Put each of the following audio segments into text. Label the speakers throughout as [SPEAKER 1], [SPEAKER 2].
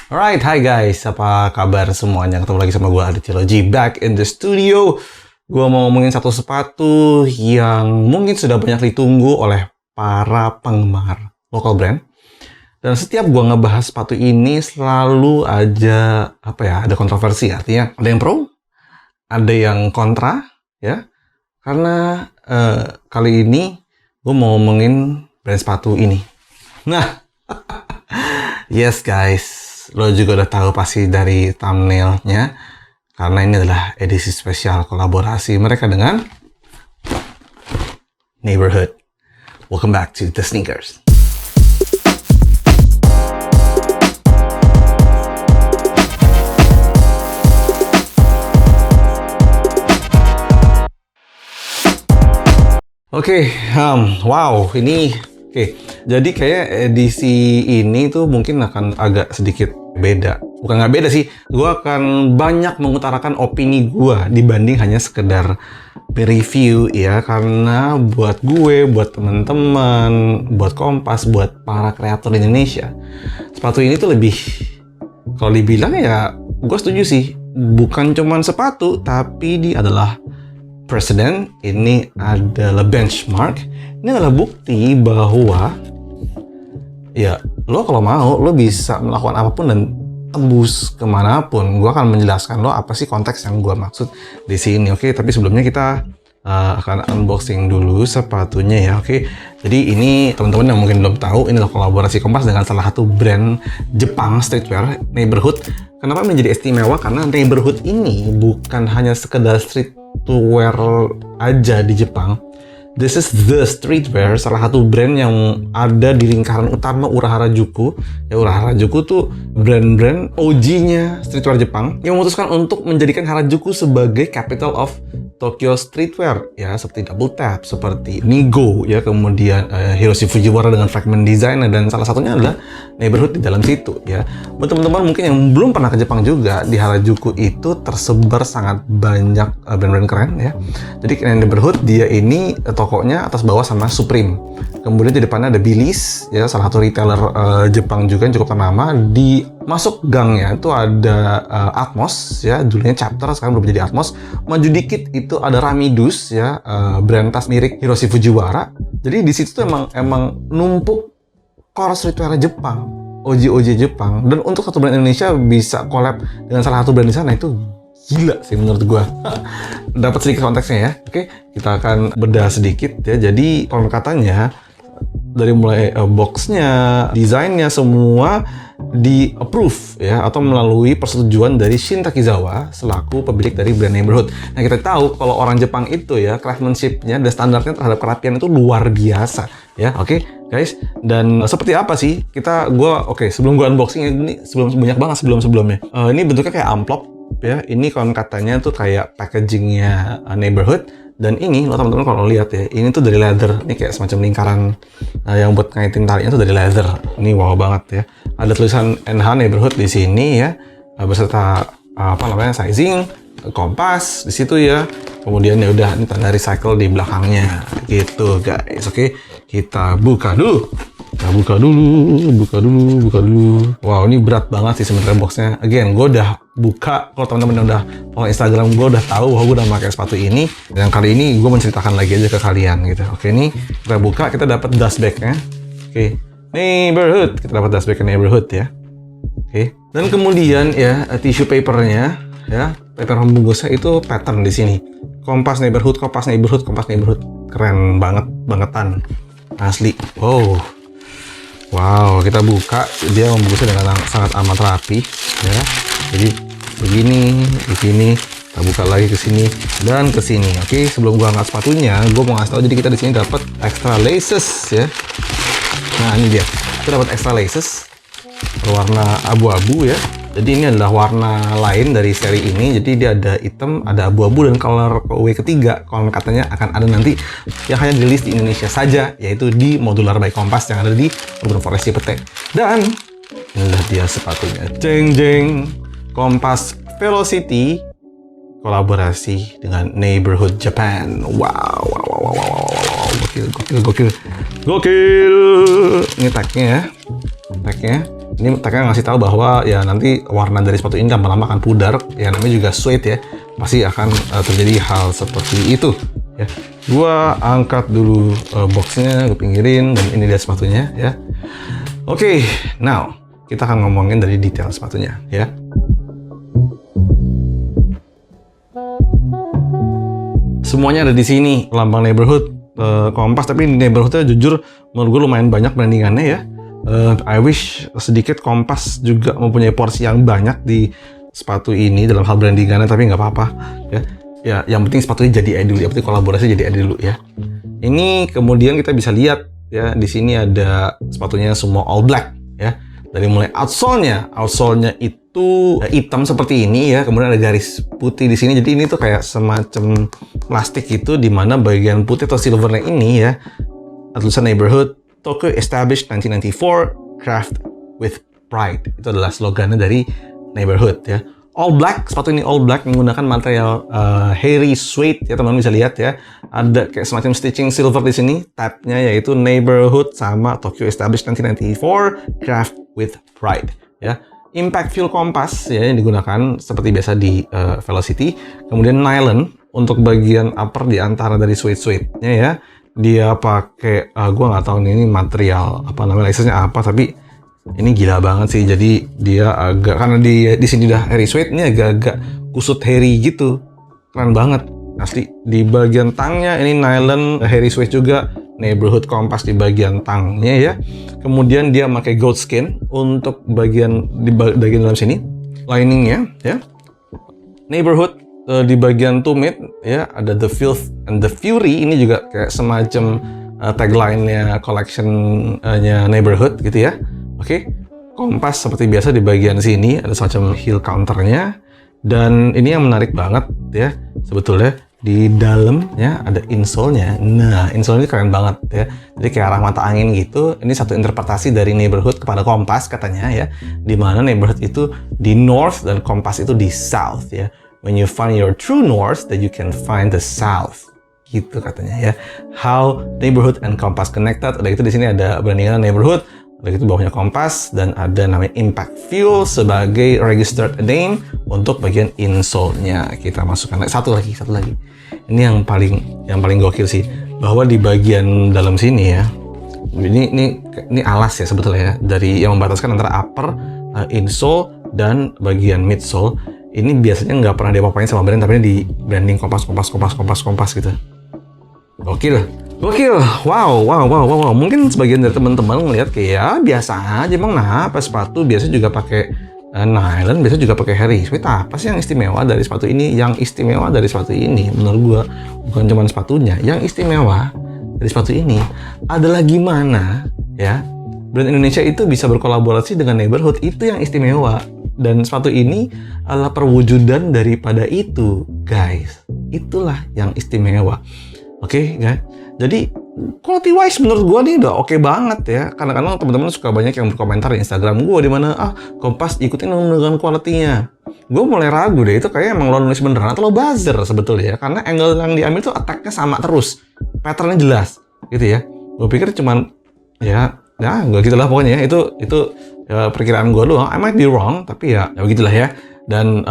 [SPEAKER 1] Alright, hi guys, apa kabar semuanya? Ketemu lagi sama gue Aditya Logi, back in the studio. Gue mau ngomongin satu sepatu yang mungkin sudah banyak ditunggu oleh para penggemar local brand. Dan setiap gue ngebahas sepatu ini selalu aja ada kontroversi. Artinya ada yang pro, ada yang kontra, ya. Karena kali ini gue mau ngomongin brand sepatu ini. Nah, yes guys. Lo juga udah tahu pasti dari thumbnailnya, karena ini adalah edisi spesial kolaborasi mereka dengan Neighborhood. Welcome back to the sneakers. Wow, ini jadi kayak edisi ini tuh mungkin akan agak sedikit beda. Bukan nggak beda sih, gue akan banyak mengutarakan opini gue dibanding hanya sekedar review ya. Karena buat gue, buat teman-teman, buat Kompas, buat para kreator di Indonesia, sepatu ini tuh lebih, kalau dibilang ya gue setuju sih, bukan cuman sepatu, tapi dia adalah presiden. Ini adalah benchmark. Ini adalah bukti bahwa ya lo kalau mau lo bisa melakukan apapun dan tembus kemanapun. Gue akan menjelaskan lo apa sih konteks yang gue maksud di sini. Oke, tapi sebelumnya kita akan unboxing dulu sepatunya ya. Oke, jadi ini teman-teman yang mungkin belum tahu, ini adalah kolaborasi Kompas dengan salah satu brand Jepang streetwear, Neighborhood. Kenapa menjadi istimewa? Karena Neighborhood ini bukan hanya sekedar streetwear aja di Jepang. This is the streetwear, salah satu brand yang ada di lingkaran utama Ura Harajuku. Ya, Ura Harajuku tuh brand-brand OG-nya streetwear Jepang yang memutuskan untuk menjadikan Harajuku sebagai capital of Tokyo streetwear, ya, seperti Double Tap, seperti Nigo, ya, kemudian Hiroshi Fujiwara dengan Fragment Design, dan salah satunya adalah Neighborhood di dalam situ, ya. Buat teman-teman mungkin yang belum pernah ke Jepang juga, di Harajuku itu tersebar sangat banyak brand-brand keren, ya. Jadi Neighborhood dia ini tokonya atas bawah sama Supreme. Kemudian di depannya ada Billy's, ya, salah satu retailer Jepang juga yang cukup ternama. Di masuk gangnya itu ada Atmos, ya, dulunya Chapter, sekarang berubah jadi Atmos. Maju dikit itu ada Ramidus, ya, brand tas mirip Hiroshi Fujiwara. Jadi di situ tuh emang numpuk core streetwear Jepang, OG Jepang. Dan untuk satu brand Indonesia bisa collab dengan salah satu brand di sana, itu gila sih menurut gua. Dapat sedikit konteksnya ya. Oke, kita akan bedah sedikit ya. Jadi konon katanya dari mulai boxnya, desainnya, semua di approve ya, atau melalui persetujuan dari Shin Takizawa selaku pemilik dari brand Neighborhood. Nah, kita tahu kalau orang Jepang itu ya, craftsmanship-nya dan standarnya terhadap kerapian itu luar biasa ya. Oke, guys, dan seperti apa sih sebelum gua unboxing ini, sebelumnya ini bentuknya kayak amplop ya. Ini konon katanya tuh kayak packagingnya Neighborhood. Dan ini lo teman-teman kalau lihat ya, ini tuh dari leather. Ini kayak semacam lingkaran yang buat ngaitin talinya tuh dari leather. Ini wow banget ya. Ada tulisan NH Neighborhood di sini ya, beserta sizing, Kompas di situ ya. Kemudian ya udah, ini tanda recycle di belakangnya gitu guys. Oke, kita buka dulu. Buka dulu. Wow, ini berat banget sih sebenarnya boxnya. Again, gue udah buka. Kalau teman-teman udah follow Instagram gue, udah tahu bahwa gue udah pakai sepatu ini. Dan kali ini gue menceritakan lagi aja ke kalian gitu. Oke, ini kita buka, kita dapat dust bag-nya. Oke, Neighborhood. Kita dapat dust bag Neighborhood ya. Oke, dan kemudian ya tissue papernya ya, paper pembungkusnya itu pattern di sini. Kompas Neighborhood. Keren bangetan. Asli. Wow, kita buka, dia membungkusnya dengan sangat amat rapi ya. Jadi begini, di sini, kita buka lagi ke sini dan ke sini. Oke, sebelum gua angkat sepatunya, gua mau ngasih tahu, jadi kita di sini dapat extra laces ya. Nah, ini dia. Kita dapat extra laces berwarna abu-abu ya. Jadi ini adalah warna lain dari seri ini. Jadi dia ada hitam, ada abu-abu, dan color W ketiga konon katanya akan ada nanti yang hanya dirilis di Indonesia saja, yaitu di Modular by Kompas yang ada di Urban Forest Cipete. Dan inilah dia sepatunya. Jeng. Kompas Velocity kolaborasi dengan Neighborhood Japan. Wow. Gokil. Ini tagnya ya. Ini tagnya ngasih tahu bahwa ya nanti warna dari sepatu ini lama-lama akan pudar. Ya namanya juga suede ya. Pasti akan terjadi hal seperti itu. Ya, gua angkat dulu boxnya, gue pinggirin, dan ini dia sepatunya ya. Oke, now kita akan ngomongin dari detail sepatunya ya. Semuanya ada di sini, lambang neighborhood, kompas, tapi neighborhoodnya jujur menurut gue lumayan banyak brandingannya ya. I wish sedikit kompas juga mempunyai porsi yang banyak di sepatu ini dalam hal brandingannya, tapi nggak apa-apa ya. Ya, yang penting sepatunya jadi dulu, yang penting kolaborasi jadi dulu ya. Ini kemudian kita bisa lihat ya, di sini ada sepatunya semua all black ya. Dari mulai outsole-nya itu hitam seperti ini ya, kemudian ada garis putih di sini. Jadi ini tuh kayak semacam plastik itu, di mana bagian putih atau silvernya ini ya, tulisan neighborhood, Tokyo established 1994, craft with pride. Itu adalah slogannya dari neighborhood ya. All black, sepatu ini all black menggunakan material hairy suede ya, teman-teman bisa lihat ya. Ada kayak semacam stitching silver di sini, tab-nya yaitu neighborhood sama Tokyo established 1994, craft with pride ya. Impact Fuel kompas ya yang digunakan seperti biasa di Velocity. Kemudian nylon untuk bagian upper di antara dari suede-suede-nya ya. Dia pakai gua nggak tahu ini material apa namanya, license-nya apa, tapi ini gila banget sih. Jadi dia agak, karena di sini udah hairy suede, ini agak-agak kusut hairy gitu. Keren banget asli. Di bagian tangnya ini nylon hairy suede juga, neighborhood kompas di bagian tangnya ya. Kemudian dia pakai goat skin untuk bagian dalam sini, liningnya ya. Neighborhood di bagian tumit ya, ada the filth and the fury. Ini juga kayak semacam tagline-nya collection-nya neighborhood gitu ya. Oke, kompas seperti biasa di bagian sini ada semacam heel counternya, dan ini yang menarik banget ya sebetulnya, di dalamnya ada insole-nya. Nah, insole ini keren banget ya. Jadi kayak arah mata angin gitu. Ini satu interpretasi dari neighborhood kepada kompas katanya ya, di mana neighborhood itu di north dan kompas itu di south ya. When you find your true north, then you can find the south. Gitu katanya ya. How neighborhood and kompas connected. Udah gitu di sini ada brandingan neighborhood. Udah gitu bawahnya kompas, dan ada namanya Impact Fuel sebagai registered name untuk bagian insole-nya. Kita masukkan satu lagi. Ini yang paling gokil sih, bahwa di bagian dalam sini ya, ini alas ya sebetulnya ya, dari yang membataskan antara upper insole dan bagian midsole. Ini biasanya nggak pernah diapa-apain sama brand, tapi ini di branding kompas gitu. Gokil. Wow. Mungkin sebagian dari teman-teman ngelihat kayak ya biasa aja, emang kenapa sepatu biasa juga pakai nylon, biasa juga pakai hairy suede. Apa sih yang istimewa dari sepatu ini? Yang istimewa dari sepatu ini menurut gua bukan cuma sepatunya. Yang istimewa dari sepatu ini adalah gimana ya brand Indonesia itu bisa berkolaborasi dengan neighborhood. Itu yang istimewa. Dan sepatu ini adalah perwujudan daripada itu, guys. Itulah yang istimewa. Oke, guys. Jadi quality wise menurut gua nih udah oke banget ya. Kadang-kadang teman-teman suka banyak yang berkomentar di Instagram gua, di mana kompas ikutin dengan quality-nya. Gua mulai ragu deh, itu kayaknya emang lo nulis beneran atau lo buzzer sebetulnya ya. Karena angle yang diambil tuh attack-nya sama terus. Pattern-nya jelas gitu ya. Gua pikir cuman ya gak gitulah pokoknya ya. Itu ya, perkiraan gue doang. I might be wrong, tapi ya begitulah ya. Dan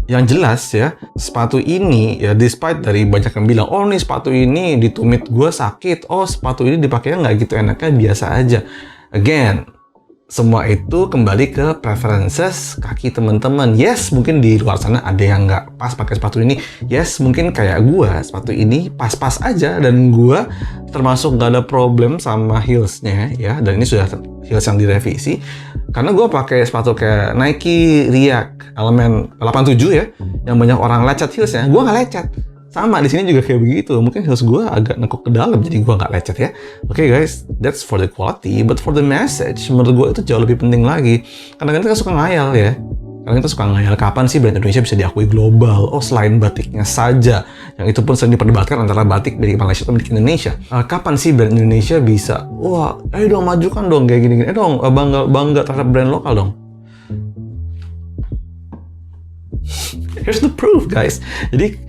[SPEAKER 1] yang jelas ya, sepatu ini ya, despite dari banyak yang bilang, oh nih sepatu ini di tumit gue sakit, oh sepatu ini dipakainya nggak gitu enaknya, biasa aja. Again, semua itu kembali ke preferences kaki teman-teman. Yes, mungkin di luar sana ada yang nggak pas pakai sepatu ini. Yes, mungkin kayak gua, sepatu ini pas-pas aja, dan gua termasuk nggak ada problem sama heelsnya ya. Dan ini sudah heels yang direvisi. Karena gua pakai sepatu kayak Nike React Element 87 ya, yang banyak orang lecet heelsnya. Gua nggak lecet. Sama di sini juga kayak begitu. Mungkin heels gue agak nekuk ke dalam, jadi gue nggak lecet ya. Oke, guys, that's for the quality, but for the message, menurut gue itu jauh lebih penting lagi. Kadang-kadang kita suka ngayal ya. Kadang kita suka ngayal, kapan sih brand Indonesia bisa diakui global? Oh, selain batiknya saja, yang itu pun sering diperdebatkan antara batik milik Malaysia atau milik Indonesia. Kapan sih brand Indonesia bisa, wah, ayo dong majukan dong kayak gini-gini, dong bangga terhadap brand lokal dong. Here's the proof, guys. Jadi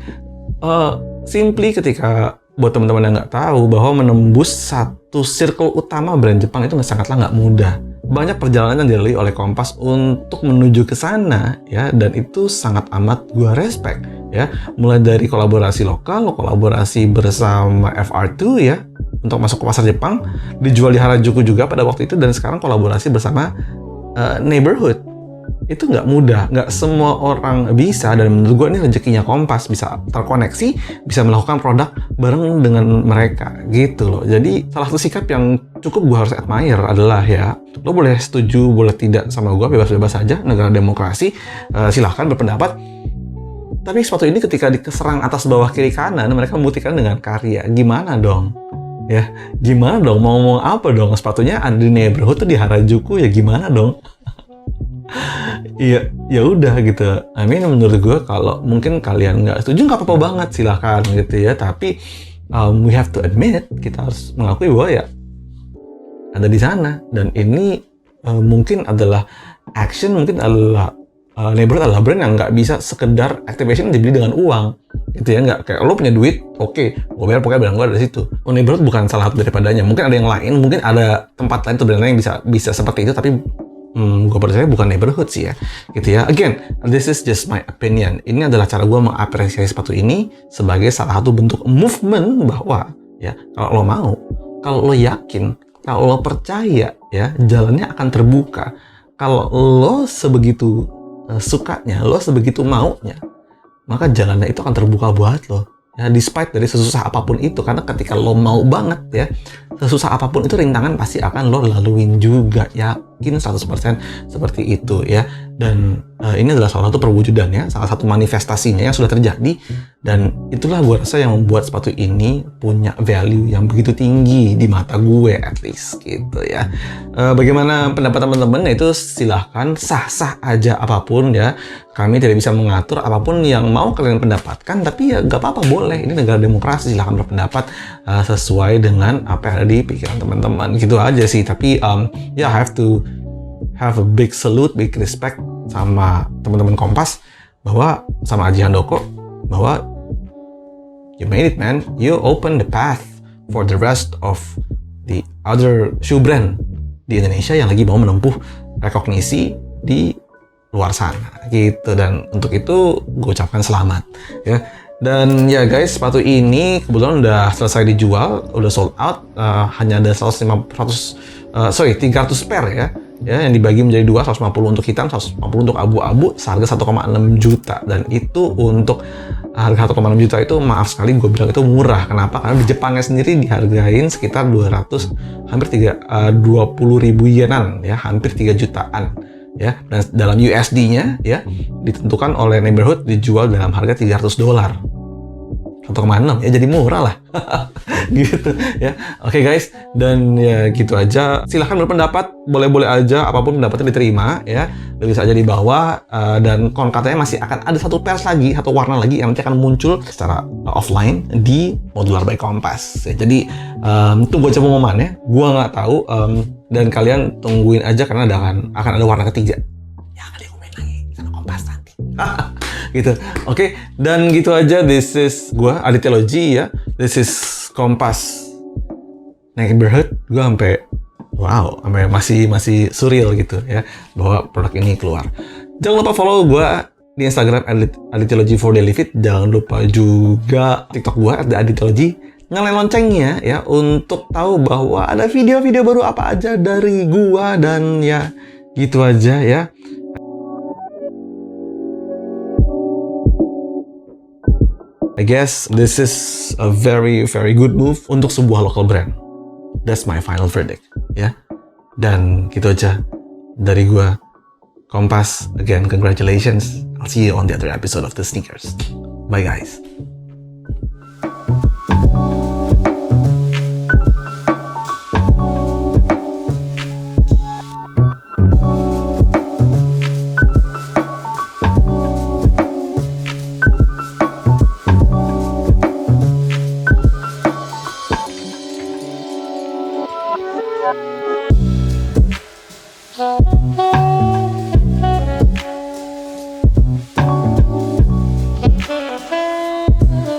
[SPEAKER 1] simply ketika buat teman-teman yang nggak tahu bahwa menembus satu circle utama brand Jepang itu sangatlah nggak mudah. Banyak perjalanan yang dilalui oleh Kompas untuk menuju ke sana ya, dan itu sangat amat gua respect ya. Mulai dari kolaborasi lokal, kolaborasi bersama FR2 ya untuk masuk ke pasar Jepang, dijual di Harajuku juga pada waktu itu, dan sekarang kolaborasi bersama Neighborhood. Itu nggak mudah, nggak semua orang bisa, dan menurut gue ini rezekinya Kompas bisa terkoneksi, bisa melakukan produk bareng dengan mereka gitu loh. Jadi salah satu sikap yang cukup gue harus admire adalah ya, lo boleh setuju, boleh tidak sama gue, bebas-bebas saja, negara demokrasi, silahkan berpendapat. Tapi sepatu ini ketika diserang atas bawah kiri kanan, mereka membuktikan dengan karya. Gimana dong? Ya, gimana dong? Mau ngomong apa dong? Sepatunya ada di Neighborhood tuh di Harajuku, ya gimana dong? Iya, ya udah gitu. I mean, menurut gue kalau mungkin kalian nggak setuju nggak apa-apa banget, silahkan gitu ya. Tapi we have to admit, kita harus mengakui bahwa ya ada di sana, dan ini mungkin adalah action, mungkin adalah Neighborhood adalah brand yang nggak bisa sekedar activation dibeli dengan uang gitu ya. Nggak kayak lo punya duit, oke, gue bayar, pokoknya brand gue ada di situ. Neighborhood bukan salah satu daripadanya, mungkin ada yang lain, mungkin ada tempat lain tuh brand lain yang bisa seperti itu, tapi gue percaya bukan Neighborhood sih ya, gitu ya. Again, this is just my opinion. Ini adalah cara gue mengapresiasi sepatu ini sebagai salah satu bentuk movement bahwa ya kalau lo mau, kalau lo yakin, kalau lo percaya ya jalannya akan terbuka. Kalau lo sebegitu sukanya, lo sebegitu maunya, maka jalannya itu akan terbuka buat lo. Ya, despite dari sesusah apapun itu, karena ketika lo mau banget ya, sesusah apapun itu rintangan pasti akan lo laluin juga, yakin 100% seperti itu ya. Dan ini adalah salah satu perwujudannya, salah satu manifestasinya yang sudah terjadi, dan itulah gue rasa yang membuat sepatu ini punya value yang begitu tinggi di mata gue, at least gitu ya. Bagaimana pendapat teman-teman, itu silahkan, sah-sah aja apapun ya. Kami tidak bisa mengatur apapun yang mau kalian pendapatkan, tapi ya gak apa-apa, boleh. Ini negara demokrasi, silahkan berpendapat sesuai dengan apa yang ada di pikiran teman-teman. Gitu aja sih, tapi ya I have to have a big salute, big respect sama teman-teman Kompas, bahwa sama Aji Handoko, bahwa you made it man, you open the path for the rest of the other shoe brand di Indonesia yang lagi mau menempuh rekognisi di luar sana gitu. Dan untuk itu gue ucapkan selamat ya. Dan ya guys, sepatu ini kebetulan udah selesai dijual, udah sold out, hanya ada 300 pair ya, yang dibagi menjadi 150 untuk hitam, 150 untuk abu-abu, seharga 1,6 juta. Dan itu untuk harga 1,6 juta itu, maaf sekali gue bilang itu murah. Kenapa? Karena di Jepangnya sendiri dihargain sekitar 20 ribu yenan ya, hampir 3 jutaan ya. Dan dalam USD-nya ya ditentukan oleh Neighborhood, dijual dalam harga $300. 1,6 ya, jadi murah lah. Gitu ya. Oke guys, dan ya gitu aja. Silahkan berpendapat, boleh-boleh aja, apapun pendapatnya diterima ya. Tulis aja di bawah, dan konon katanya masih akan ada satu pairs lagi, satu warna lagi yang nanti akan muncul secara offline di Modular by Kompas ya. Jadi tunggu aja pengumumannya, gua nggak tahu, dan kalian tungguin aja karena akan ada warna ketiga. Jangan dikomen lagi, karena Kompas nanti. Gitu. Oke, dan gitu aja. This is gua Aditya Logi ya. This is Kompas Neighborhood. Gua sampai masih surreal gitu ya bahwa produk ini keluar. Jangan lupa follow gua di Instagram @aditya_logi for daily fit. Jangan lupa juga TikTok gua @aditya_logi. Nyalain loncengnya ya untuk tahu bahwa ada video-video baru apa aja dari gua. Dan ya gitu aja ya. I guess this is a very very good move untuk sebuah local brand. That's my final verdict ya. Dan gitu aja dari gua, Kompas. Again, congratulations. I'll see you on the other episode of the Sneakers. Bye guys.